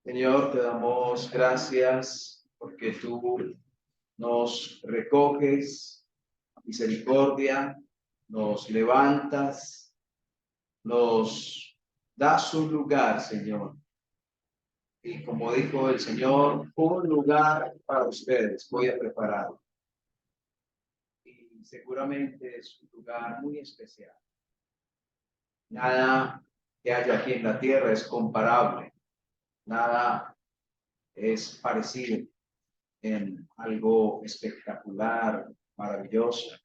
Señor, te damos gracias porque tú nos recoges, misericordia, nos levantas, nos das un lugar, Señor. Y como dijo el Señor, un lugar para ustedes voy a preparar. Y seguramente es un lugar muy especial. Nada que haya aquí en la tierra es comparable. Nada es parecido en algo espectacular, maravilloso,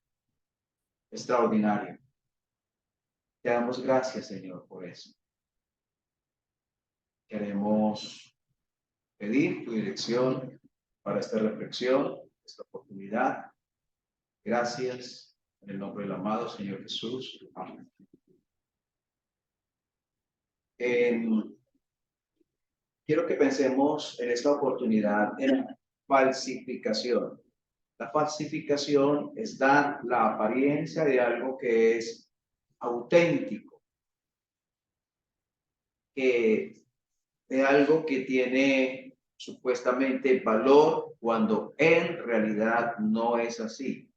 extraordinario. Te damos gracias, Señor, por eso. Queremos pedir tu dirección para esta reflexión, esta oportunidad. Gracias en el nombre del amado Señor Jesús. Amén. Quiero que pensemos en esta oportunidad en falsificación. La falsificación es dar la apariencia de algo que es auténtico, que de algo que tiene supuestamente valor cuando en realidad no es así.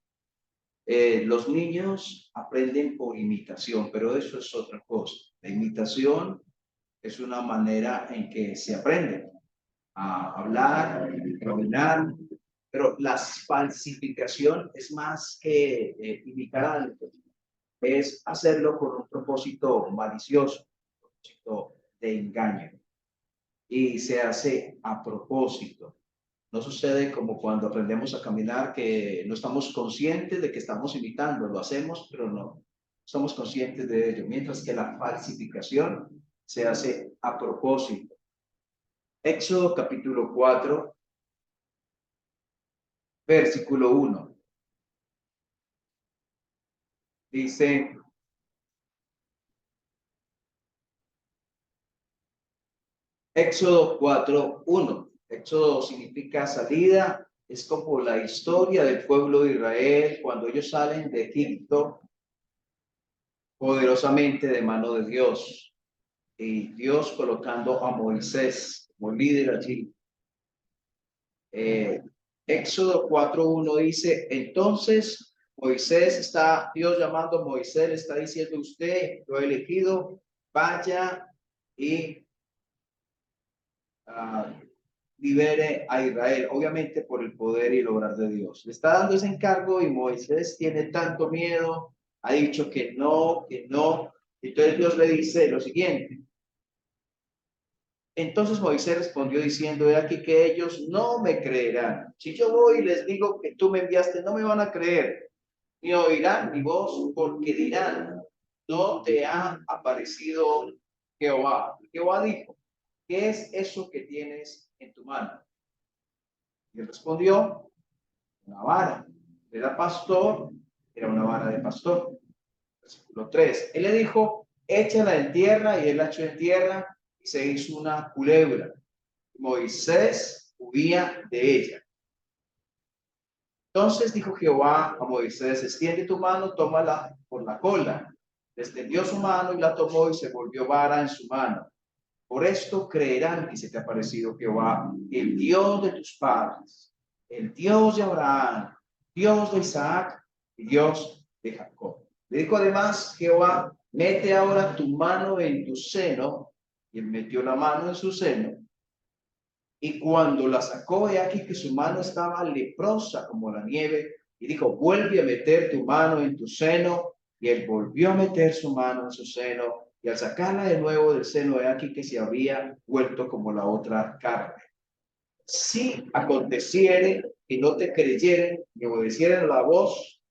Los niños aprenden por imitación, pero eso es otra cosa. La imitación es una manera en que se aprende a hablar, a caminar, pero la falsificación es más que imitar algo, es hacerlo con un propósito malicioso, un propósito de engaño, y se hace a propósito. No sucede como cuando aprendemos a caminar, que no estamos conscientes de que estamos imitando, lo hacemos, pero no somos conscientes de ello, mientras que la falsificación se hace a propósito. Éxodo capítulo 4, versículo 1. Dice, Éxodo 4:1. Éxodo significa salida, es como la historia del pueblo de Israel cuando ellos salen de Egipto poderosamente de mano de Dios. Y Dios colocando a Moisés como líder allí. Éxodo 4:1 dice, entonces Moisés está, Dios llamando a Moisés, le está diciendo, usted lo ha elegido, vaya y libere a Israel, obviamente por el poder y el obrar de Dios. Le está dando ese encargo y Moisés tiene tanto miedo, ha dicho que no, que no. Entonces Dios le dice lo siguiente. Entonces Moisés respondió diciendo, he aquí que ellos no me creerán. Si yo voy y les digo que tú me enviaste, no me van a creer, ni oirán mi voz, porque dirán, no te ha aparecido Jehová. Jehová dijo, ¿qué es eso que tienes en tu mano? Y él respondió, una vara. Era pastor, era una vara de pastor. Versículo 3. Él le dijo, échala en tierra, y él la echó en tierra, y se hizo una culebra. Moisés huía de ella. Entonces dijo Jehová a Moisés, extiende tu mano, tómala por la cola. Extendió su mano y la tomó y se volvió vara en su mano. Por esto creerán que se te ha parecido Jehová, el Dios de tus padres, el Dios de Abraham, Dios de Isaac y Dios de Jacob. Le dijo además Jehová, mete ahora tu mano en tu seno, y él metió la mano en su seno. Y cuando la sacó, he aquí que su mano estaba leprosa como la nieve, y dijo, vuelve a meter tu mano en tu seno. Y él volvió a meter su mano en su seno, y al sacarla de nuevo del seno, he aquí que se había vuelto como la otra carne. Si aconteciere que no te creyeren ni obedecieren la voz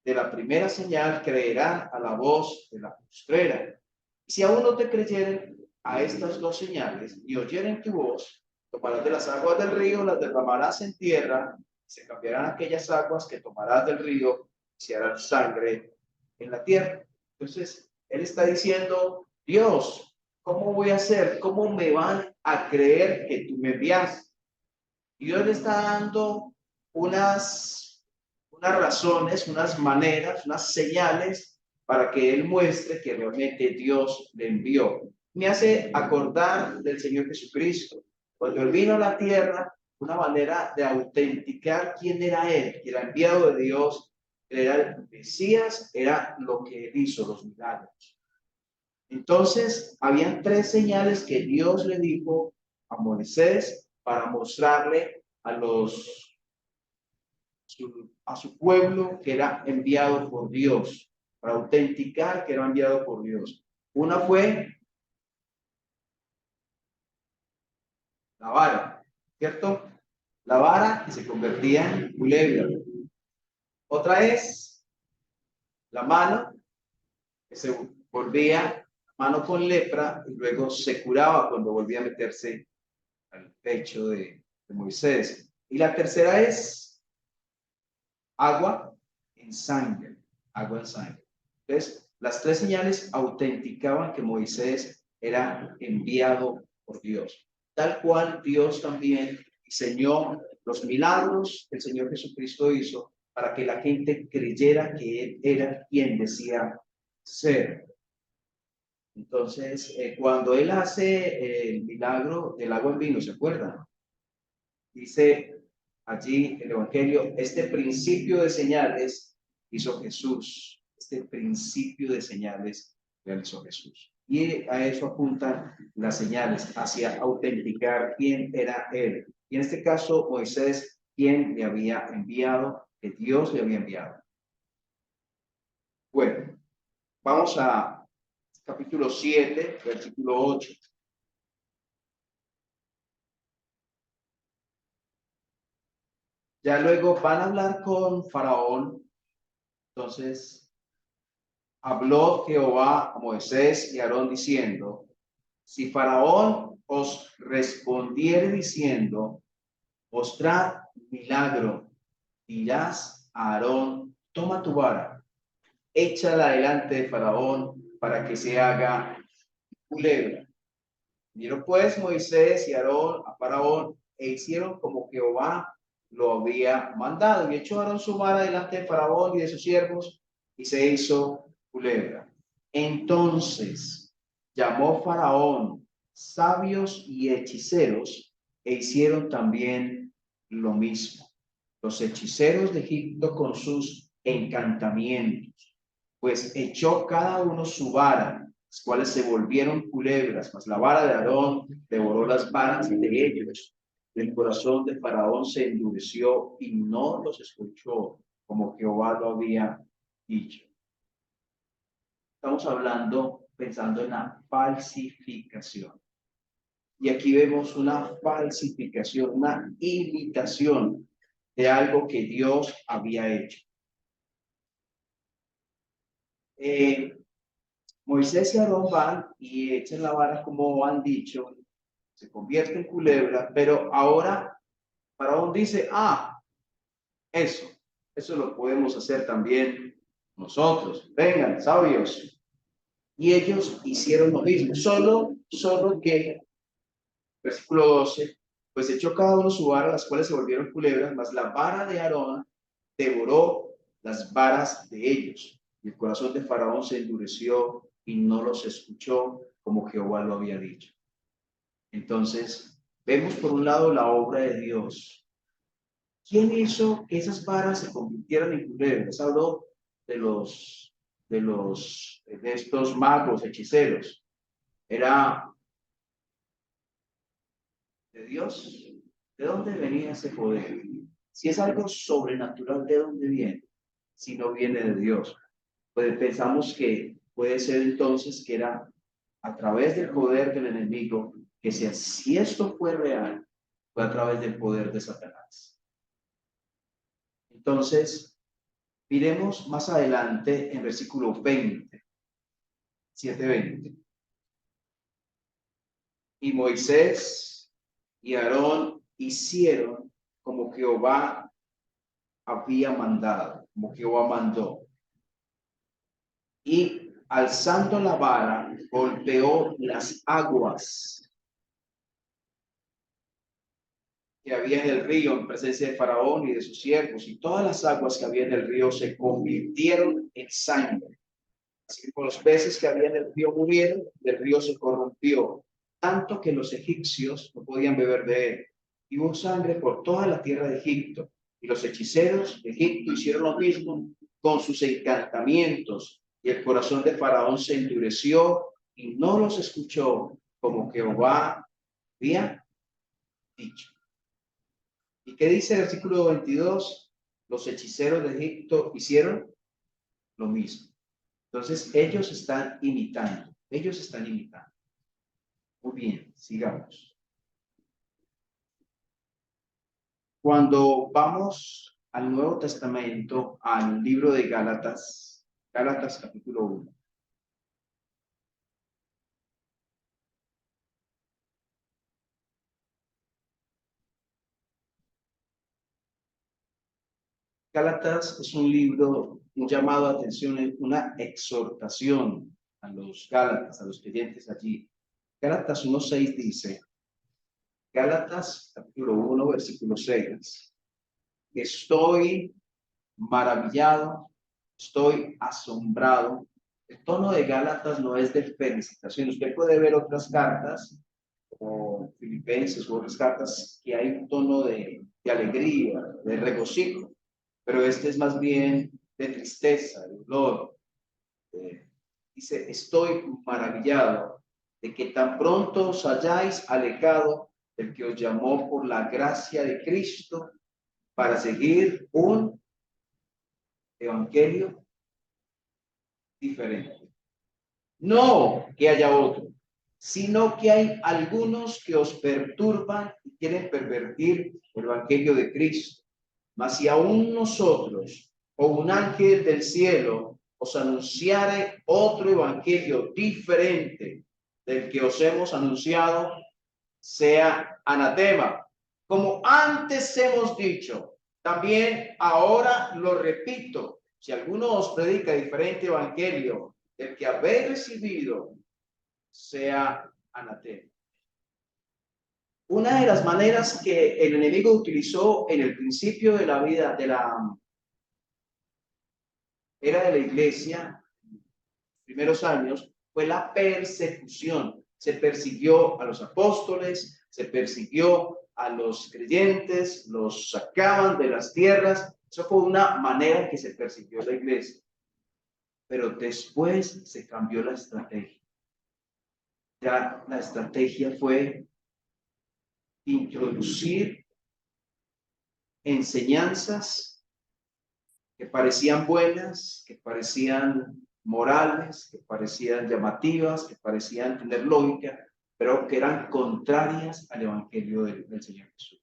de la primera señal, creerán a la voz de la postrera. Si aún no te creyeren a estas dos señales, ni oyeren tu voz, tomarás de las aguas del río, las derramarás en tierra, se cambiarán aquellas aguas que tomarás del río, y se harán sangre en la tierra. Entonces, él está diciendo, Dios, ¿cómo voy a hacer? ¿Cómo me van a creer que tú me envías? Y Dios le está dando unas razones, unas maneras, unas señales para que él muestre que realmente Dios le envió. Me hace acordar del Señor Jesucristo. Cuando Él vino a la tierra, una manera de autenticar quién era Él, que era enviado de Dios, Él era el Mesías, era lo que Él hizo, los milagros. Entonces, habían tres señales que Dios le dijo a Moisés para mostrarle a su pueblo que era enviado por Dios, para autenticar que era enviado por Dios. Una fue la vara, ¿cierto? La vara que se convertía en culebra. Otra es la mano que se volvía mano con lepra y luego se curaba cuando volvía a meterse al pecho de Moisés. Y la tercera es agua en sangre, agua en sangre. Entonces, las tres señales autenticaban que Moisés era enviado por Dios. Tal cual Dios también diseñó los milagros que el Señor Jesucristo hizo para que la gente creyera que Él era quien decía ser. Entonces, cuando Él hace el milagro del agua en vino, ¿se acuerdan? Dice allí el Evangelio, este principio de señales hizo Jesús. Este principio de señales realizó Jesús. Y a eso apuntan las señales, hacia autenticar quién era Él. Y en este caso, Moisés, quién le había enviado, que Dios le había enviado. Bueno, vamos a capítulo 7, versículo 8. Ya luego van a hablar con Faraón. Entonces, habló Jehová a Moisés y a Aarón diciendo, si Faraón os respondiere diciendo, mostrad milagro, dirás a Aarón, toma tu vara, échala delante de Faraón para que se haga culebra. Vieron pues Moisés y Aarón a Faraón e hicieron como Jehová lo había mandado. Y echó Aarón su vara delante de Faraón y de sus siervos y se hizo culebra. Entonces llamó Faraón sabios y hechiceros e hicieron también lo mismo. Los hechiceros de Egipto con sus encantamientos, pues echó cada uno su vara, las cuales se volvieron culebras, mas la vara de Aarón devoró las varas de ellos. El corazón de Faraón se endureció y no los escuchó, como Jehová lo había dicho. Estamos hablando, pensando en la falsificación. Y aquí vemos una falsificación, una imitación de algo que Dios había hecho. Moisés y Aarón van y echan la vara como han dicho, se convierte en culebra, pero ahora Faraón dice, eso lo podemos hacer también nosotros. Vengan, sabios. Y ellos hicieron lo mismo, solo que, versículo 12, pues echó cada uno su vara, las cuales se volvieron culebras, mas la vara de Aarón devoró las varas de ellos. Y el corazón de Faraón se endureció y no los escuchó como Jehová lo había dicho. Entonces, vemos por un lado la obra de Dios. ¿Quién hizo que esas varas se convirtieran en culebras? Habló de estos magos, hechiceros. Era de Dios. ¿De dónde venía ese poder? Si es algo sobrenatural, ¿de dónde viene? Si no viene de Dios. Pues pensamos que puede ser entonces que era a través del poder del enemigo, que si esto fue real, fue a través del poder de Satanás. Entonces, miremos más adelante en versículo 20, 7:20. Y Moisés y Aarón hicieron como Jehová había mandado, como Jehová mandó. Y alzando la vara, golpeó las aguas que había en el río en presencia de Faraón y de sus siervos, y todas las aguas que había en el río se convirtieron en sangre. Así como los peces que había en el río murieron, el río se corrompió, tanto que los egipcios no podían beber de él. Y hubo sangre por toda la tierra de Egipto. Y los hechiceros de Egipto hicieron lo mismo con sus encantamientos. Y el corazón de Faraón se endureció y no los escuchó como Jehová había dicho. ¿Y qué dice el versículo 22? Los hechiceros de Egipto hicieron lo mismo. Entonces, ellos están imitando. Ellos están imitando. Muy bien, sigamos. Cuando vamos al Nuevo Testamento, al libro de Gálatas, Gálatas capítulo 1. Gálatas es un libro, un llamado de atención, una exhortación a los Gálatas, a los creyentes allí. Gálatas 1:6 dice, Gálatas capítulo 1, versículo 6, estoy maravillado, estoy asombrado. El tono de Gálatas no es de felicitación. Usted puede ver otras cartas, como Filipenses u otras cartas, que hay un tono de alegría, de regocijo, pero este es más bien de tristeza, de dolor. Dice, estoy maravillado de que tan pronto os hayáis alejado del que os llamó por la gracia de Cristo para seguir un evangelio diferente. No que haya otro, sino que hay algunos que os perturban y quieren pervertir el evangelio de Cristo. Mas si aún nosotros o un ángel del cielo os anunciare otro evangelio diferente del que os hemos anunciado, sea anatema. Como antes hemos dicho, también ahora lo repito, si alguno os predica diferente evangelio del que habéis recibido, sea anatema. Una de las maneras que el enemigo utilizó en el principio de la vida de la era de la iglesia, primeros años, fue la persecución. Se persiguió a los apóstoles, se persiguió a los creyentes, los sacaban de las tierras. Eso fue una manera en que se persiguió la iglesia. Pero después se cambió la estrategia. Ya la estrategia fue introducir enseñanzas que parecían buenas, que parecían morales, que parecían llamativas, que parecían tener lógica, pero que eran contrarias al evangelio del Señor Jesús.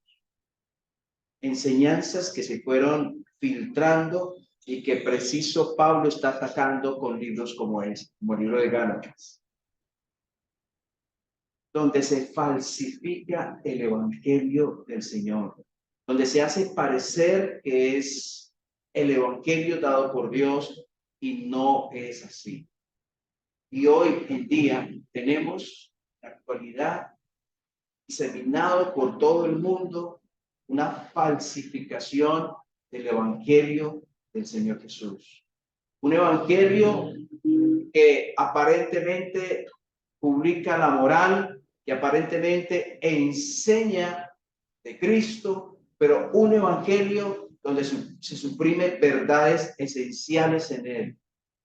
Enseñanzas que se fueron filtrando y que preciso Pablo está atacando con libros como el libro de Gálatas, donde se falsifica el evangelio del Señor, donde se hace parecer que es el evangelio dado por Dios y no es así. Y hoy en día tenemos la actualidad diseminado por todo el mundo una falsificación del evangelio del Señor Jesús. Un evangelio que aparentemente publica la moral, que aparentemente enseña de Cristo, pero un evangelio donde se suprime verdades esenciales en él.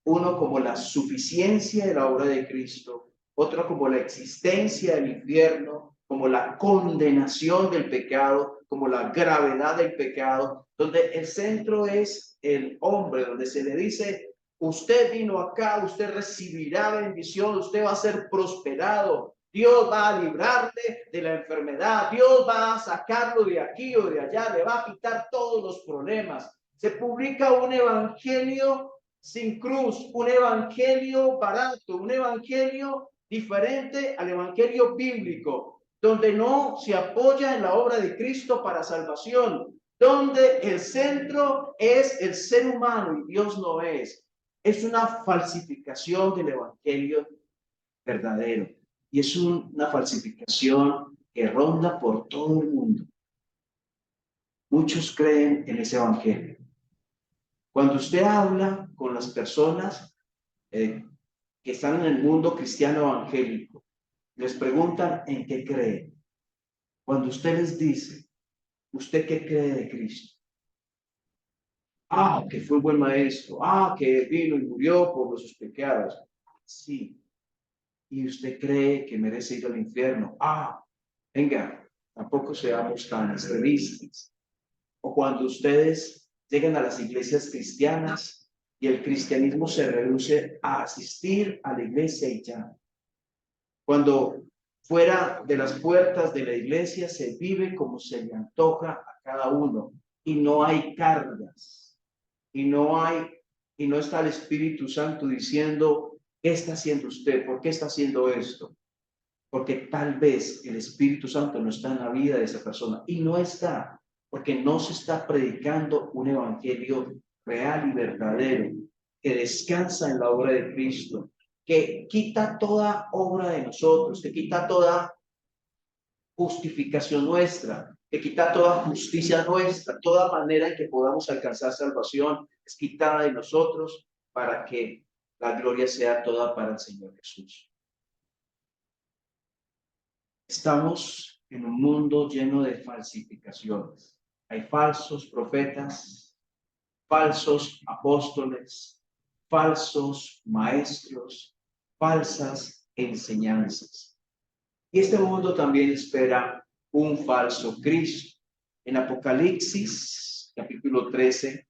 Uno como la suficiencia de la obra de Cristo, otro como la existencia del infierno, como la condenación del pecado, como la gravedad del pecado, donde el centro es el hombre, donde se le dice, usted vino acá, usted recibirá bendición, usted va a ser prosperado, Dios va a librarle de la enfermedad, Dios va a sacarlo de aquí o de allá, le va a quitar todos los problemas. Se publica un evangelio sin cruz, un evangelio barato, un evangelio diferente al evangelio bíblico, donde no se apoya en la obra de Cristo para salvación, donde el centro es el ser humano y Dios no es. Es una falsificación del evangelio verdadero y es una falsificación que ronda por todo el mundo. Muchos creen en ese evangelio. Cuando usted habla con las personas que están en el mundo cristiano evangélico, les preguntan en qué creen. Cuando usted les dice, ¿usted qué cree de Cristo? Ah, que fue un buen maestro. Ah, que vino y murió por nuestros pecados. Sí. ¿Y usted cree que merece ir al infierno? Ah, venga, tampoco seamos tan extremistas. O cuando ustedes llegan a las iglesias cristianas y el cristianismo se reduce a asistir a la iglesia y ya. Cuando fuera de las puertas de la iglesia se vive como se le antoja a cada uno y no hay cargas y no está el Espíritu Santo diciendo, ¿qué está haciendo usted? ¿Por qué está haciendo esto? Porque tal vez el Espíritu Santo no está en la vida de esa persona y no está, porque no se está predicando un evangelio real y verdadero que descansa en la obra de Cristo, que quita toda obra de nosotros, que quita toda justificación nuestra, que quita toda justicia nuestra, toda manera en que podamos alcanzar salvación es quitada de nosotros para que la gloria sea toda para el Señor Jesús. Estamos en un mundo lleno de falsificaciones. Hay falsos profetas, falsos apóstoles, falsos maestros, falsas enseñanzas. Y este mundo también espera un falso Cristo. En Apocalipsis, capítulo 13,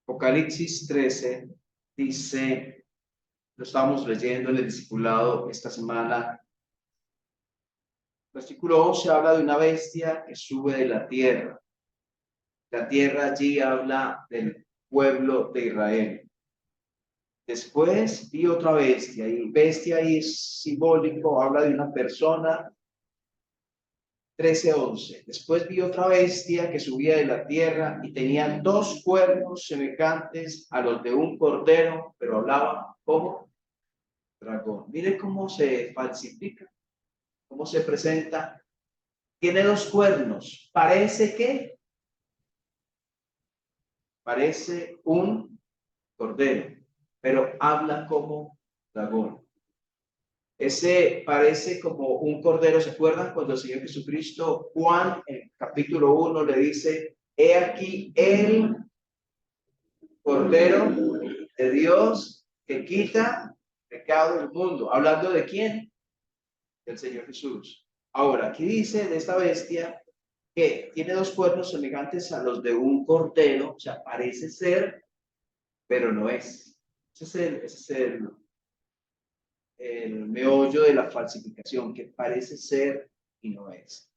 Apocalipsis 13 dice, lo estamos leyendo en el discipulado esta semana. Versículo 11 habla de una bestia que sube de la tierra. La tierra allí habla del pueblo de Israel. Después vi otra bestia, y bestia ahí es simbólico, habla de una persona. 13:11. Después vi otra bestia que subía de la tierra y tenía dos cuernos semejantes a los de un cordero, pero hablaba como dragón. Mire cómo se falsifica, cómo se presenta. Tiene dos cuernos. Parece un cordero, pero habla como dragón. Ese parece como un cordero. ¿Se acuerdan cuando el Señor Jesucristo, Juan, en capítulo 1, le dice, he aquí el cordero de Dios que quita el pecado del mundo? ¿Hablando de quién? Del Señor Jesús. Ahora, aquí dice de esta bestia que tiene dos cuernos semejantes a los de un cordero, o sea, parece ser, pero no es. Ese es el meollo de la falsificación, que parece ser y no es.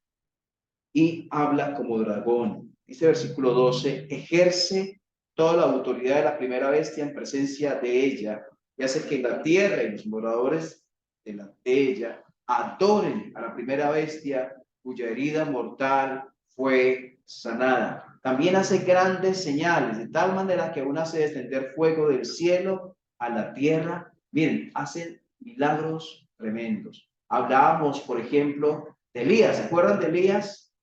Y habla como dragón. Dice versículo 12, ejerce toda la autoridad de la primera bestia en presencia de ella y hace que la tierra y los moradores de ella adoren a la primera bestia cuya herida mortal fue sanada. También hace grandes señales, de tal manera que aún hace descender fuego del cielo a la tierra. Miren, hacen milagros tremendos. Hablábamos, por ejemplo, de Elías. ¿Se acuerdan de Elías?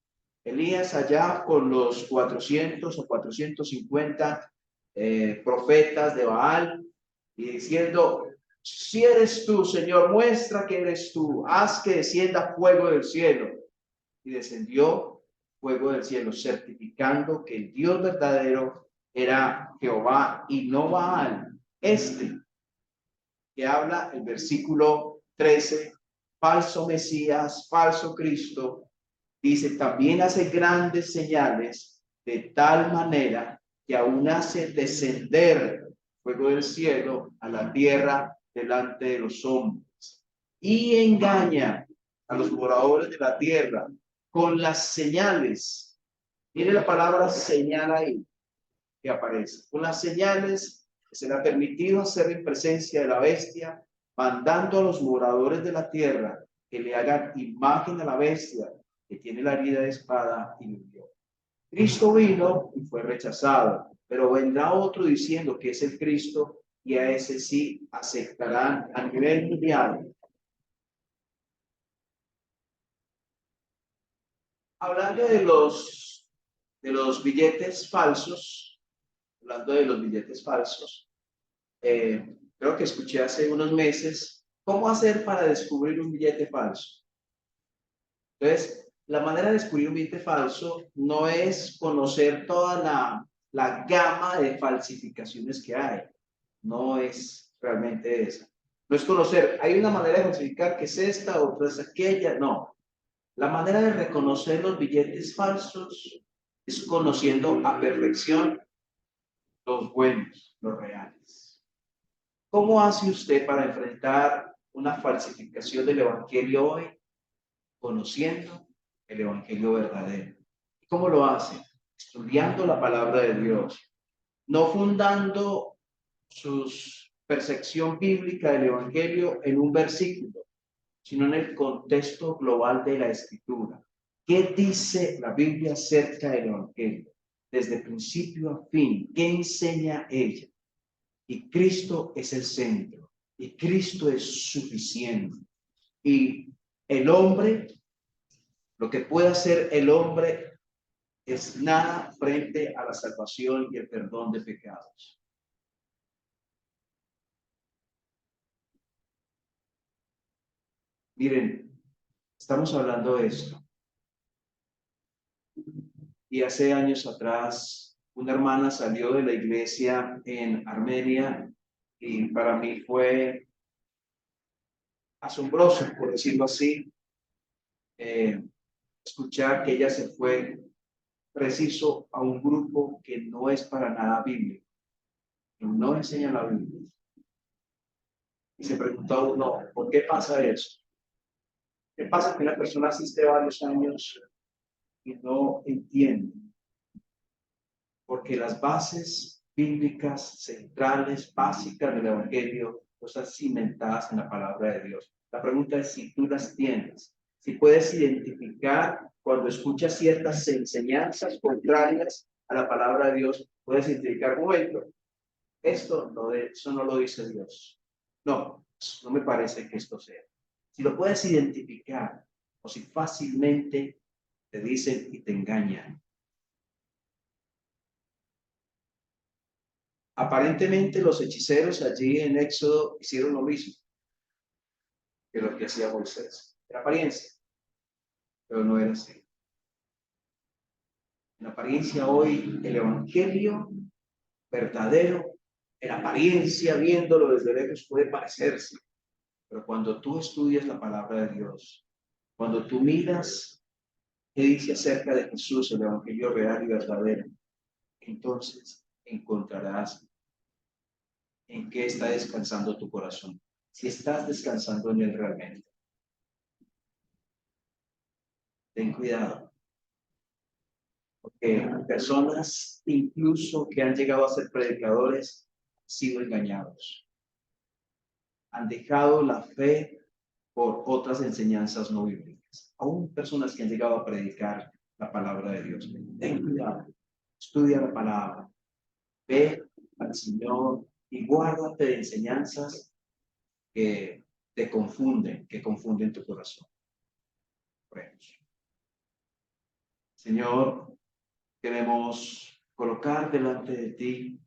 Elías allá con los 400 o 450 profetas de Baal y diciendo, si eres tú, Señor, muestra que eres tú, haz que descienda fuego del cielo. Y descendió fuego del cielo, certificando que el Dios verdadero era Jehová y no Baal. Que habla el versículo 13, falso Mesías, falso Cristo, dice, también hace grandes señales de tal manera que aún hace descender fuego del cielo a la tierra delante de los hombres y engaña a los moradores de la tierra con las señales. Tiene la palabra señal ahí que aparece. Con las señales que se le ha permitido hacer en presencia de la bestia, mandando a los moradores de la tierra que le hagan imagen a la bestia que tiene la herida de espada y murió. Cristo vino y fue rechazado. pero vendrá otro diciendo que es el Cristo y a ese sí aceptarán a nivel mundial. Hablando de los billetes falsos, hablando de los billetes falsos, creo que escuché hace unos meses cómo hacer para descubrir un billete falso. Entonces, la manera de descubrir un billete falso no es conocer toda la gama de falsificaciones que hay. No es realmente esa. No es conocer, hay una manera de falsificar que es esta, otra es aquella. No. La manera de reconocer los billetes falsos es conociendo a perfección los buenos, los reales. ¿Cómo hace usted para enfrentar una falsificación del Evangelio hoy? Conociendo el Evangelio verdadero. ¿Cómo lo hace? Estudiando la palabra de Dios, no fundando su percepción bíblica del Evangelio en un versículo, sino en el contexto global de la Escritura. ¿Qué dice la Biblia acerca del Evangelio? Desde principio a fin, ¿qué enseña ella? Y Cristo es el centro, y Cristo es suficiente. Y el hombre, lo que puede hacer el hombre es nada frente a la salvación y el perdón de pecados. Miren, estamos hablando de esto. Y hace años atrás, una hermana salió de la iglesia en Armenia y para mí fue asombroso, por decirlo así, eh, escuchar que ella se fue preciso a un grupo que no es para nada bíblico, que no enseña la Biblia. Y se preguntó uno, ¿por qué pasa eso? ¿Qué pasa que una persona asiste varios años y no entiende? Porque las bases bíblicas centrales, básicas del Evangelio, no están cimentadas en la palabra de Dios. La pregunta es si tú las tienes, si puedes identificar cuando escuchas ciertas enseñanzas contrarias a la palabra de Dios, puedes identificar, un momento, eso no lo dice Dios. No, no me parece que esto sea. Si lo puedes identificar o si fácilmente te dicen y te engañan. Aparentemente los hechiceros allí en Éxodo hicieron lo mismo que lo que hacía Moisés. En apariencia, pero no era así. En apariencia hoy el Evangelio verdadero, en apariencia viéndolo desde lejos puede parecerse, pero cuando tú estudias la palabra de Dios, cuando tú miras qué dice acerca de Jesús, el Evangelio real y verdadero, entonces encontrarás en qué está descansando tu corazón. Si estás descansando en él realmente. Ten cuidado. Porque personas incluso que han llegado a ser predicadores han sido engañados. Han dejado la fe por otras enseñanzas no bíblicas. Aún personas que han llegado a predicar la palabra de Dios. Ten cuidado. Estudia la palabra. Ve al Señor y guárdate de enseñanzas que te confunden, que confunden tu corazón. Señor, queremos colocar delante de ti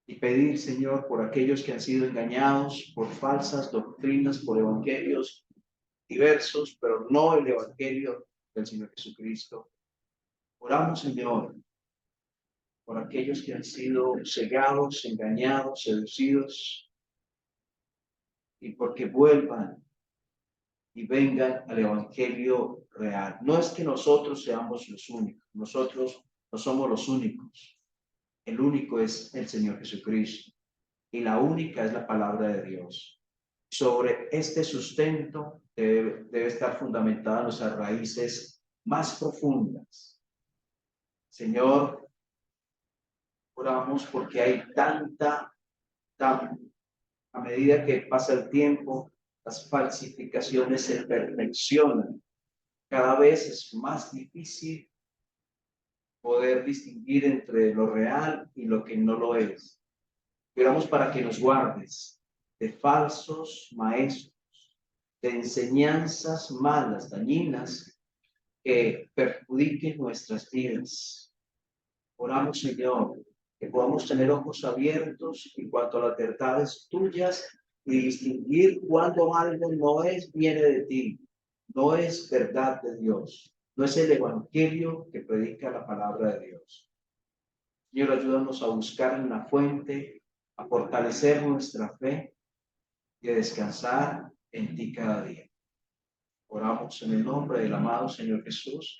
y pedir, Señor, por aquellos que han sido engañados por falsas doctrinas, por evangelios diversos, pero no el evangelio del Señor Jesucristo. Oramos, Señor, por aquellos que han sido cegados, engañados, seducidos, y porque vuelvan y vengan al evangelio real. No es que nosotros seamos los únicos, nosotros no somos los únicos. El único es el Señor Jesucristo y la única es la palabra de Dios. Sobre este sustento debe estar fundamentada nuestras raíces más profundas. Señor, oramos porque hay a medida que pasa el tiempo, las falsificaciones se perfeccionan. Cada vez es más difícil poder distinguir entre lo real y lo que no lo es. Oramos para que nos guardes de falsos maestros, de enseñanzas malas, dañinas, que perjudiquen nuestras vidas. Oramos, Señor, que podamos tener ojos abiertos en cuanto a las verdades tuyas y distinguir cuando algo no es, viene de ti, no es verdad de Dios, no es el evangelio que predica la palabra de Dios. Señor, ayúdanos a buscar en la fuente, a fortalecer nuestra fe y a descansar en ti cada día. Oramos en el nombre del amado Señor Jesús.